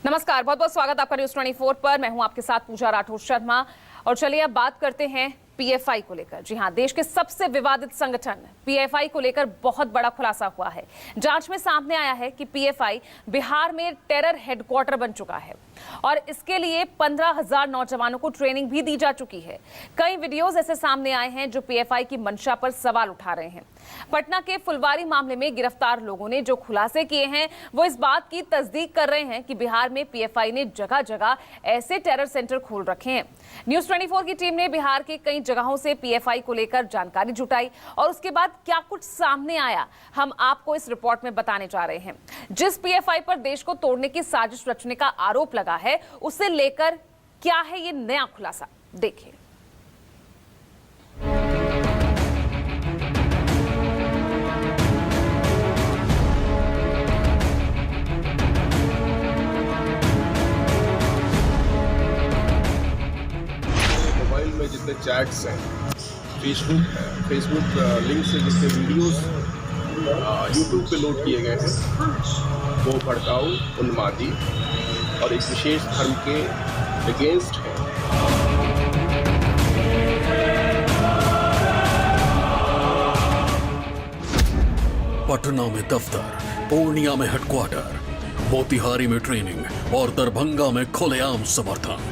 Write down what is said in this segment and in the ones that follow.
नमस्कार, बहुत बहुत स्वागत आपका न्यूज 24 पर। मैं हूं आपके साथ पूजा राठौर शर्मा। और चलिए अब बात करते हैं पीएफआई को लेकर। जी हां, देश के सबसे विवादित संगठन पीएफआई को लेकर बहुत बड़ा खुलासा हुआ है। जांच में सामने आया है कि पीएफआई बिहार में टेरर हेडक्वार्टर बन चुका है और इसके लिए 15,000 नौजवानों को ट्रेनिंग भी दी जा चुकी है। कई वीडियोस ऐसे सामने आए हैं जो पीएफआई की मंशा पर सवाल उठा रहे हैं। पटना के फुलवारी मामले में गिरफ्तार लोगों ने जो खुलासे किए हैं वो इस बात की तस्दीक कर रहे हैं कि बिहार में पीएफआई ने जगह जगह ऐसे टेरर सेंटर खोल रखे हैं। न्यूज 24 की टीम ने बिहार के कई जगहों से पीएफआई को लेकर जानकारी जुटाई और उसके बाद क्या कुछ सामने आया हम आपको इस रिपोर्ट में बताने जा रहे हैं। जिस पीएफआई पर देश को तोड़ने की साजिश रचने का आरोप लगा है उसे लेकर क्या है ये नया खुलासा, देखिए। मोबाइल में जितने चैट्स हैं, फेसबुक लिंक से जितने वीडियोस यूट्यूब पे लोड किए गए हैं वो भड़काऊ, उन्मादी और एक विशेष धर्म के अगेंस्ट है। पटना में दफ्तर, पूर्णिया में हेडक्वार्टर, मोतिहारी में ट्रेनिंग और दरभंगा में खुलेआम समर्थन।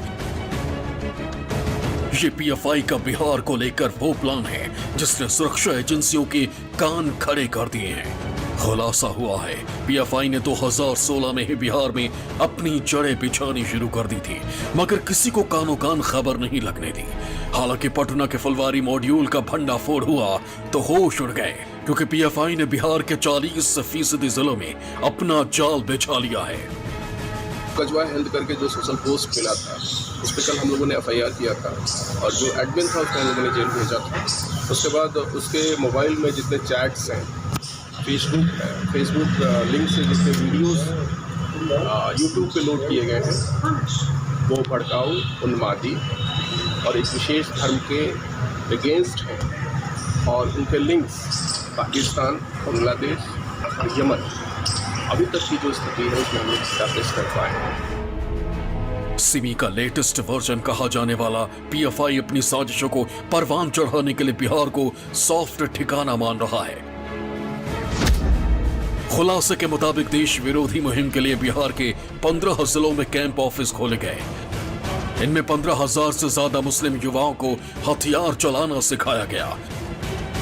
ये पीएफआई का बिहार को लेकर वो प्लान है जिसने सुरक्षा एजेंसियों के कान खड़े कर दिए हैं। खुलासा हुआ है पीएफआई ने 2016 में ही बिहार में अपनी जड़ें बिछानी शुरू कर दी थी, मगर किसी को कानो कान खबर नहीं लगने दी। हालांकि पटना के फुलवारी मॉड्यूल का भंडाफोड़ हुआ तो होश उड़ गए, क्योंकि पीएफआई ने बिहार के 40% जिलों में अपना जाल बिछा लिया है। कजवा हेल्थ करके जो सोशल पोस्ट मिला था उस पर कल हम लोगों ने एफआईआर किया था और जो एडमिन था उसको हम लोगों ने जेल भेजा था। उसके बाद उसके मोबाइल में जितने चैट्स हैं, फेसबुक लिंक से जितने वीडियोस यूट्यूब पे लोड किए गए हैं वो भड़काऊ, उन्मादी और एक विशेष धर्म के अगेंस्ट हैं और उनके लिंक्स पाकिस्तान, बांग्लादेश और यमन अभी तक की जो स्थिति है उसमें हम लोग स्टैब्लिश कर पाए। सिमी का लेटेस्ट वर्जन कहा जाने वाला पीएफआई अपनी साजिशों को परवान चढ़ाने के लिए बिहार को सॉफ्ट ठिकाना मान रहा है। खुलासे के मुताबिक देश विरोधी मुहिम के लिए बिहार के 15 जिलों में कैंप ऑफिस खोले गए। इनमें 15,000 से ज्यादा मुस्लिम युवाओं को हथियार चलाना सिखाया गया।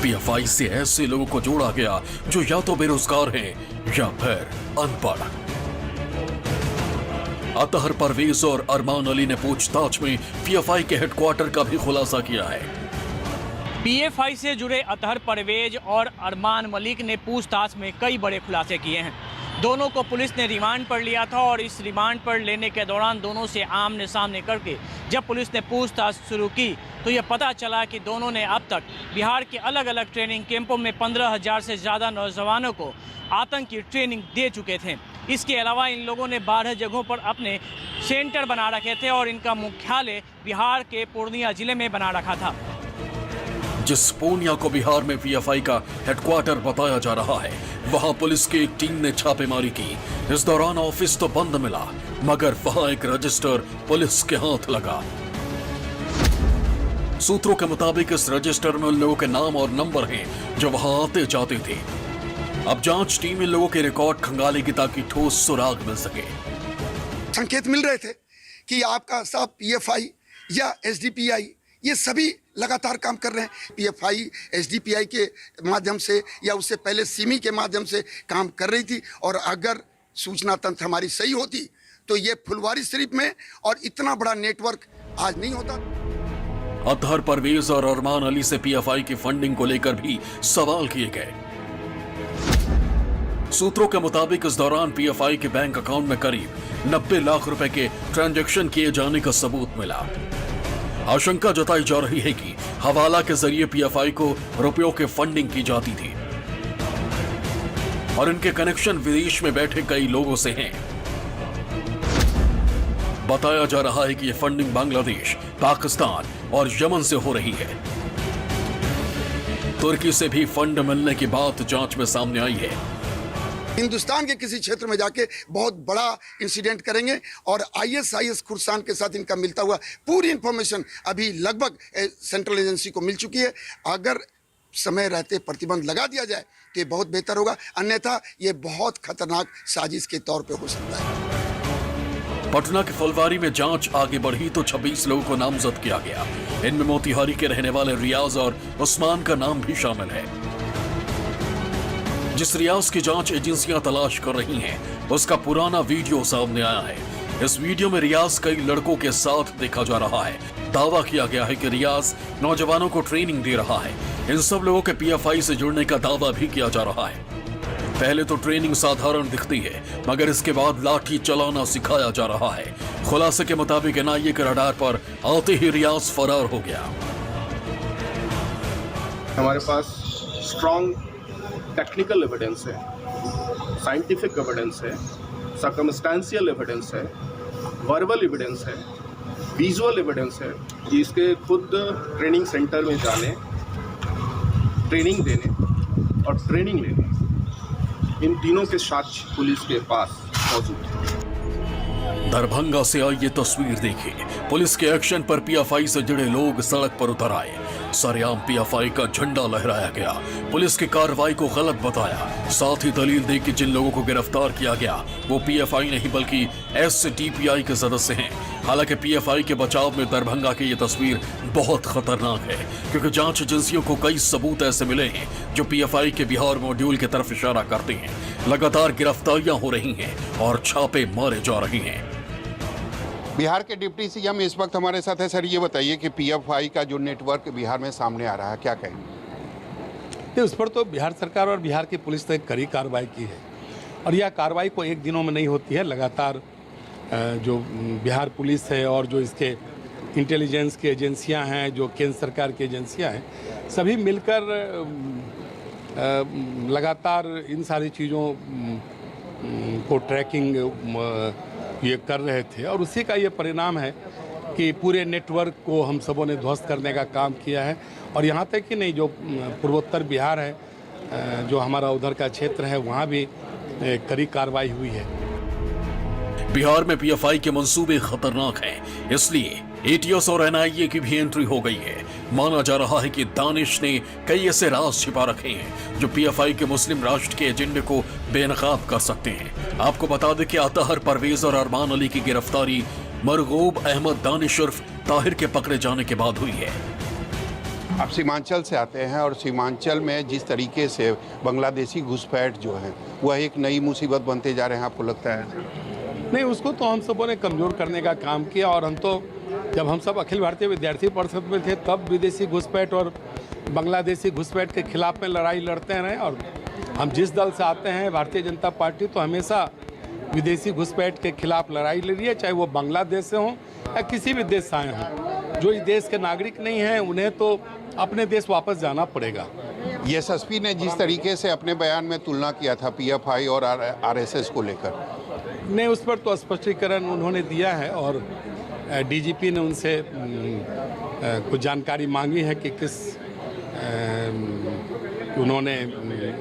पीएफआई से ऐसे लोगों को जोड़ा गया जो या तो बेरोजगार हैं या फिर अनपढ़। अतहर परवेज और अरमान अली ने पूछताछ में पीएफआई के हेडक्वार्टर का भी खुलासा किया है। पीएफआई से जुड़े अतहर परवेज और अरमान मलिक ने पूछताछ में कई बड़े खुलासे किए हैं। दोनों को पुलिस ने रिमांड पर लिया था और इस रिमांड पर लेने के दौरान दोनों से आमने सामने करके जब पुलिस ने पूछताछ शुरू की तो यह पता चला कि दोनों ने अब तक बिहार के अलग अलग ट्रेनिंग कैंपों में 15,000 से ज़्यादा नौजवानों को आतंक की ट्रेनिंग दे चुके थे। इसके अलावा इन लोगों ने 12 जगहों पर अपने सेंटर बना रखे थे और इनका मुख्यालय बिहार के पूर्णिया जिले में बना रखा था। जिस पूर्णिया को बिहार में पीएफआई का हेडक्वार्टर बताया जा रहा है, वहां पुलिस की एक टीम ने छापेमारी की। इस दौरान ऑफिस तो बंद मिला, मगर वहां एक रजिस्टर पुलिस के हाथ लगा। सूत्रों के मुताबिक इस रजिस्टर में उन लोगों के नाम और नंबर हैं जो वहां आते जाते थे। अब जांच टीम इन लोगों के रिकॉर्ड खंगालेगी ताकि ठोस सुराग मिल सके। संकेत मिल रहे थे कि आपका साहब पीएफआई या एसडीपीआई ये सभी लगातार काम कर रहे हैं। पीएफआई एसडीपीआई के माध्यम से या उससे पहले सिमी के माध्यम से काम कर रही थी और अगर सूचना तंत्र हमारी सही होती तो ये फुलवारी शरीफ में और इतना बड़ा नेटवर्क आज नहीं होता। अतहर परवेज और अरमान अली से पीएफआई की फंडिंग को लेकर भी सवाल किए गए। सूत्रों के मुताबिक इस दौरान पीएफआई के बैंक अकाउंट में करीब 90 लाख रुपए के ट्रांजैक्शन किए जाने का सबूत मिला। आशंका जताई जा रही है कि हवाला के जरिए पीएफआई को रुपयों की फंडिंग की जाती थी और इनके कनेक्शन विदेश में बैठे कई लोगों से हैं। बताया जा रहा है कि यह फंडिंग बांग्लादेश, पाकिस्तान और यमन से हो रही है। तुर्की से भी फंड मिलने की बात जांच में सामने आई है। हिंदुस्तान के किसी क्षेत्र में जाके बहुत बड़ा इंसिडेंट करेंगे और ISIS खुर्सान के साथ इनका मिलता हुआ पूरी इंफॉर्मेशन अभी लगभग सेंट्रल एजेंसी को मिल चुकी है। अगर समय रहते प्रतिबंध लगा दिया जाए तो ये बहुत बेहतर होगा, अन्यथा ये बहुत खतरनाक साजिश के तौर पे हो सकता है। पटना के फुलवारी में जांच आगे बढ़ी तो 26 लोगों को नामजद किया गया। इनमें मोतिहारी के रहने वाले रियाज और उस्मान का नाम भी शामिल है। जिस रियाज की जांच एजेंसियां तलाश कर रही हैं, उसका पुराना वीडियो सामने आया है। इस वीडियो में रियाज कई लड़कों के साथ देखा जा रहा है। दावा किया गया है कि रियाज नौजवानों को ट्रेनिंग दे रहा है। इन सब लोगों के PFI से जुड़ने का दावा भी किया जा रहा है। पहले तो ट्रेनिंग साधारण दिखती है, मगर इसके बाद लाठी चलाना सिखाया जा रहा है। खुलासे के मुताबिक NIA के रडार पर आते ही रियाज फरार हो गया। हमारे पास स्ट्रॉन्ग टेक्निकल एविडेंस है, साइंटिफिक एविडेंस है, सर्कमस्टेंशियल एविडेंस है, वर्बल एविडेंस है, विजुअल एविडेंस है कि इसके खुद ट्रेनिंग सेंटर में जाने, ट्रेनिंग देने और ट्रेनिंग लेने, इन तीनों के साक्ष्य पुलिस के पास मौजूद है। दरभंगा से आई ये तस्वीर देखिए। पुलिस के एक्शन पर PFI से जुड़े लोग सड़क पर उतर आए। सरेआम PFI का झंडा लहराया गया। पुलिस की कार्रवाई को गलत बताया। साथ ही दलील दी कि जिन लोगों को गिरफ्तार किया गया वो PFI नहीं बल्कि SDPI के सदस्य हैं। हालांकि PFI के बचाव में दरभंगा की ये तस्वीर बहुत खतरनाक है, क्योंकि जांच एजेंसियों को कई सबूत ऐसे मिले हैं जो PFI के बिहार मॉड्यूल की तरफ इशारा करते हैं। लगातार गिरफ्तारियां हो रही हैं और छापे मारे जा रहे हैं। बिहार के डिप्टी CM इस वक्त हमारे साथ है। सर, ये बताइए कि PFI का जो नेटवर्क बिहार में सामने आ रहा है, क्या कहेंगे? उस पर तो बिहार सरकार और बिहार की पुलिस ने कड़ी कार्रवाई की है और यह कार्रवाई को एक दिनों में नहीं होती है। लगातार जो बिहार पुलिस है और जो इसके इंटेलिजेंस की एजेंसियां हैं, जो केंद्र सरकार की एजेंसियां हैं, सभी मिलकर लगातार इन सारी चीज़ों को ट्रैकिंग ये कर रहे थे और उसी का ये परिणाम है कि पूरे नेटवर्क को हम सबों ने ध्वस्त करने का काम किया है। और यहाँ तक कि नहीं, जो पूर्वोत्तर बिहार है, जो हमारा उधर का क्षेत्र है, वहाँ भी कड़ी कार्रवाई हुई है। बिहार में PFI के मंसूबे खतरनाक हैं, इसलिए ATS और NIA की भी एंट्री हो गई है। माना जा रहा है कि दानिश ने कई ऐसे राज छिपा रखे हैं जो PFI के मुस्लिम राष्ट्र के एजेंडे को बेनकाब कर सकते हैं। आपको बता दें कि अतहर परवेज और अरमान अली की गिरफ्तारी मरगूब अहमद दानिश उर्फ ताहिर के पकड़े जाने के बाद हुई है। आप सीमांचल से आते हैं और सीमांचल में जिस तरीके से बांग्लादेशी घुसपैठ जो है वह एक नई मुसीबत बनते जा रहे हैं, आपको लगता है? नहीं, उसको तो हम सबों ने कमज़ोर करने का काम किया और हम तो जब हम सब अखिल भारतीय विद्यार्थी परिषद में थे तब विदेशी घुसपैठ और बांग्लादेशी घुसपैठ के खिलाफ में लड़ाई लड़ते रहे। और हम जिस दल से आते हैं, भारतीय जनता पार्टी, तो हमेशा विदेशी घुसपैठ के खिलाफ लड़ाई लड़ी है, चाहे वो बांग्लादेश से हों या किसी भी देश से आए हों। जो इस देश के नागरिक नहीं हैं उन्हें तो अपने देश वापस जाना पड़ेगा। SSP ने जिस तरीके से अपने बयान में तुलना किया था PFI और RSS को लेकर, नहीं, उस पर तो स्पष्टीकरण उन्होंने दिया है और DGP ने उनसे कुछ जानकारी मांगी है कि किस उन्होंने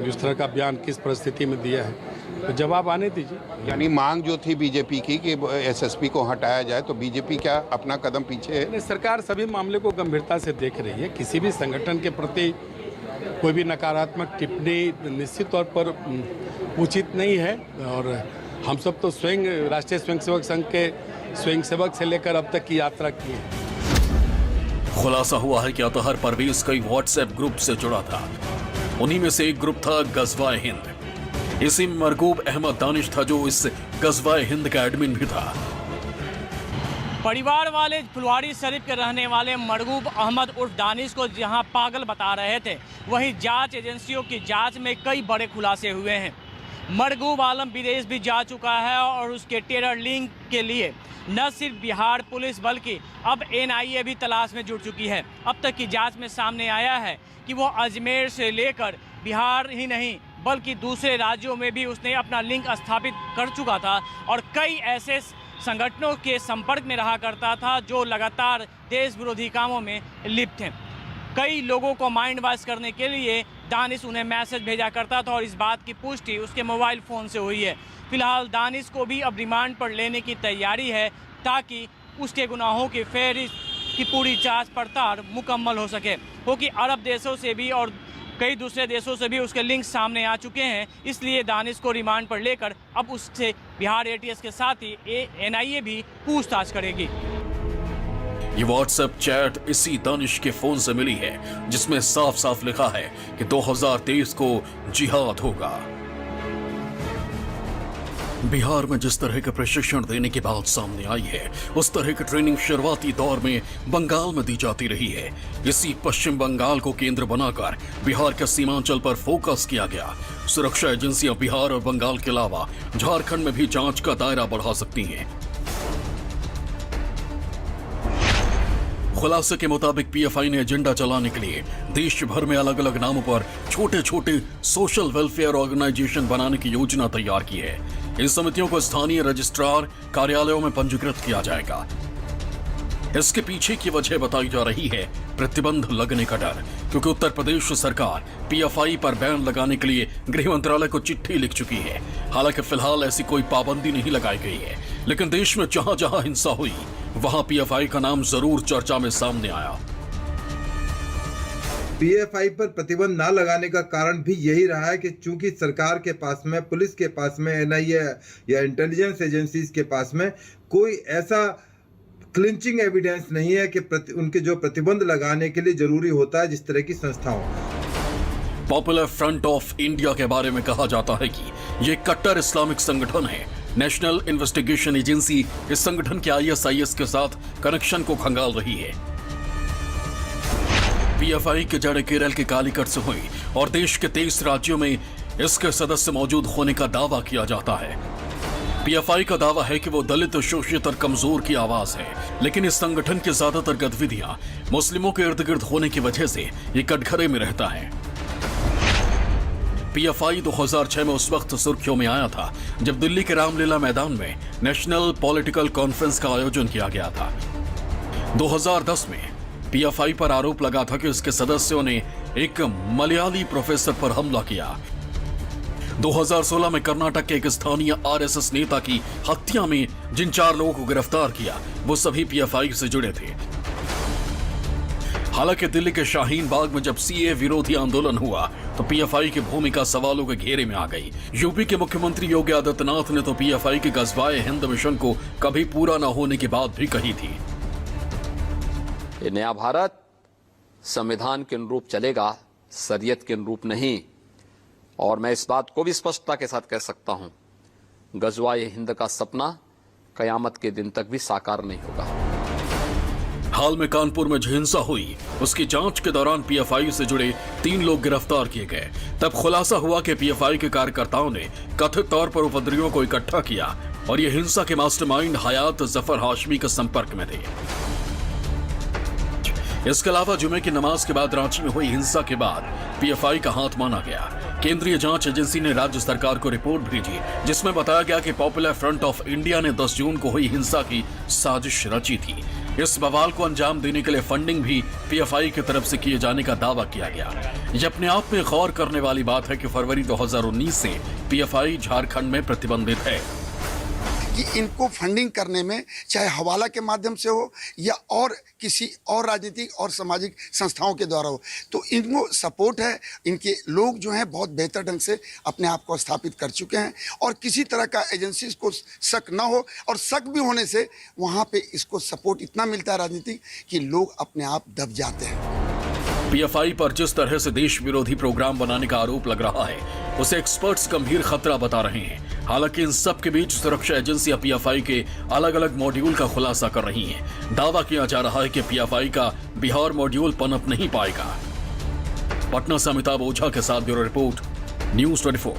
इस तरह का बयान किस परिस्थिति में दिया है, तो जवाब आने दीजिए। यानी मांग जो थी बीजेपी की कि SSP को हटाया जाए, तो बीजेपी क्या अपना कदम पीछे है? सरकार सभी मामले को गंभीरता से देख रही है। किसी भी संगठन के प्रति कोई भी नकारात्मक टिप्पणी निश्चित तौर पर उचित नहीं है और हम सब तो स्वयं राष्ट्रीय स्वयंसेवक संघ के स्वयंसेवक से लेकर अब तक की यात्रा की है। खुलासा हुआ है कि अतहर परवेज कई WhatsApp ग्रुप से जुड़ा था। उन्हीं में से एक ग्रुप था गजवाए हिंद। इसी में मरगूब अहमद दानिश था जो इस गजवाए हिंद का एडमिन भी था। परिवार वाले फुलवारी शरीफ के रहने वाले मरगूब अहमद उर्फ दानिश को जहां पागल बता रहे थे, वहीं जांच एजेंसियों की जांच में कई बड़े खुलासे हुए हैं। मरगूब आलम विदेश भी जा चुका है और उसके टेरर लिंक के लिए न सिर्फ बिहार पुलिस बल्कि अब NIA भी तलाश में जुट चुकी है। अब तक की जांच में सामने आया है कि वो अजमेर से लेकर बिहार ही नहीं बल्कि दूसरे राज्यों में भी उसने अपना लिंक स्थापित कर चुका था और कई ऐसे संगठनों के संपर्क में रहा करता था जो लगातार देश विरोधी कामों में लिप्त हैं। कई लोगों को माइंड वॉश करने के लिए दानिश उन्हें मैसेज भेजा करता था और इस बात की पुष्टि उसके मोबाइल फ़ोन से हुई है। फिलहाल दानिश को भी अब रिमांड पर लेने की तैयारी है ताकि उसके गुनाहों की फहरिस्त की पूरी जांच पड़ताल मुकम्मल हो सके। क्योंकि अरब देशों से भी और कई दूसरे देशों से भी उसके लिंक सामने आ चुके हैं, इसलिए दानिश को रिमांड पर लेकर अब उससे बिहार एटीएस के साथ ही एनआईए भी पूछताछ करेगी। ये व्हाट्सएप चैट इसी दानिश के फोन से मिली है जिसमें साफ साफ लिखा है कि 2023 को जिहाद होगा। बिहार में जिस तरह का प्रशिक्षण देने की बात सामने आई है, उस तरह की ट्रेनिंग शुरुआती दौर में बंगाल में दी जाती रही है। इसी पश्चिम बंगाल को केंद्र बनाकर बिहार के सीमांचल पर फोकस किया गया। सुरक्षा एजेंसियां बिहार और बंगाल के अलावा झारखंड में भी जांच का दायरा बढ़ा सकती हैं। खुलासे के मुताबिक पीएफआई ने एजेंडा चलाने के लिए देश भर में अलग अलग नामों पर छोटे छोटे सोशल वेलफेयर ऑर्गेनाइजेशन बनाने की योजना तैयार की है। इन समितियों को स्थानीय रजिस्ट्रार कार्यालयों में पंजीकृत किया जाएगा। इसके पीछे की वजह बताई जा रही है प्रतिबंध लगने का डर, क्योंकि उत्तर प्रदेश सरकार पीएफआई पर बैन लगाने के लिए गृह मंत्रालय को चिट्ठी लिख चुकी है। हालांकि फिलहाल ऐसी कोई पाबंदी नहीं लगाई गई है, लेकिन देश में जहां जहां हिंसा हुई वहां पीएफआई का नाम जरूर चर्चा में सामने आया। पीएफआई पर प्रतिबंध न लगाने का कारण भी यही रहा है कि चूंकि सरकार के पास में, पुलिस के पास में, एनआईए या इंटेलिजेंस एजेंसीज के पास में कोई ऐसा क्लिंचिंग एविडेंस नहीं है कि उनके जो प्रतिबंध लगाने के लिए जरूरी होता है जिस तरह की संस्थाओं। पॉपुलर फ्रंट ऑफ इंडिया के बारे में कहा जाता है कि ये कट्टर इस्लामिक संगठन है। नेशनल इन्वेस्टिगेशन एजेंसी इस संगठन के आईएसआईएस के साथ कनेक्शन को खंगाल रही है। पीएफआई की जड़ केरल के कालीकट से हुई और देश के 23 राज्यों में इसके सदस्य मौजूद होने का दावा किया जाता है। पीएफआई का दावा है कि वो दलित, शोषित और कमजोर की आवाज है, लेकिन इस संगठन की ज्यादातर गतिविधियां मुस्लिमों के इर्द गिर्द होने की वजह से ये कटघरे में रहता है। पीएफआई 2006 में उस वक्त सुर्खियों में आया था जब दिल्ली के रामलीला मैदान में नेशनल पॉलिटिकल कॉन्फ्रेंस का आयोजन किया गया था। 2010 में पीएफआई पर आरोप लगा था कि उसके सदस्यों ने एक मलयाली प्रोफेसर पर हमला किया। 2016 में कर्नाटक के एक स्थानीय आरएसएस नेता की हत्या में जिन 4 लोगों को गिरफ्तार किया वो सभी पीएफआई से जुड़े थे। हालांकि दिल्ली के शाहीन बाग में जब सीए विरोधी आंदोलन हुआ तो पीएफआई की भूमिका सवालों के घेरे में आ गई। यूपी के मुख्यमंत्री योगी आदित्यनाथ ने तो पीएफआई के गज़वाए हिंद मिशन को कभी पूरा न होने की बात भी कही थी। ये नया भारत संविधान के अनुरूप चलेगा, शरीयत के अनुरूप नहीं। और मैं इस बात को भी स्पष्टता के साथ कह सकता हूं, गज़वाए हिंद का सपना कयामत के दिन तक भी साकार नहीं होगा। हाल में कानपुर में हिंसा हुई, उसकी जांच के दौरान पीएफआई से जुड़े 3 लोग गिरफ्तार किए गए। तब खुलासा हुआ कि पीएफआई के कार्यकर्ताओं ने कथित तौर पर उपद्रवियों को इकट्ठा किया और ये हिंसा के मास्टरमाइंड हयात जफर हाशमी के संपर्क में थे। इसके अलावा जुमे की नमाज के बाद रांची में हुई हिंसा के बाद पीएफआई का हाथ माना गया। केंद्रीय जांच एजेंसी ने राज्य सरकार को रिपोर्ट भेजी जिसमें बताया गया कि पॉपुलर फ्रंट ऑफ इंडिया ने 10 जून को हुई हिंसा की साजिश रची थी। इस बवाल को अंजाम देने के लिए फंडिंग भी पीएफआई की तरफ से किए जाने का दावा किया गया। यह अपने आप में गौर करने वाली बात है कि फरवरी 2019 से पीएफआई झारखंड में प्रतिबंधित है कि इनको फंडिंग करने में चाहे हवाला के माध्यम से हो या और किसी और राजनीतिक और सामाजिक संस्थाओं के द्वारा हो, तो इनको सपोर्ट है। इनके लोग जो हैं बहुत बेहतर ढंग से अपने आप को स्थापित कर चुके हैं और किसी तरह का एजेंसी को शक ना हो, और शक भी होने से वहाँ पे इसको सपोर्ट इतना मिलता है राजनीतिक कि लोग अपने आप दब जाते हैं। पीएफआई पर जिस तरह से देश विरोधी प्रोग्राम बनाने का आरोप लग रहा है उसे एक्सपर्ट्स गंभीर खतरा बता रहे हैं। हालांकि इन सब के बीच सुरक्षा एजेंसियां पीएफआई के अलग अलग मॉड्यूल का खुलासा कर रही हैं। दावा किया जा रहा है कि पीएफआई का बिहार मॉड्यूल पनप नहीं पाएगा। पटना से अमिताभ ओझा के साथ ब्यूरो रिपोर्ट, न्यूज़ 24।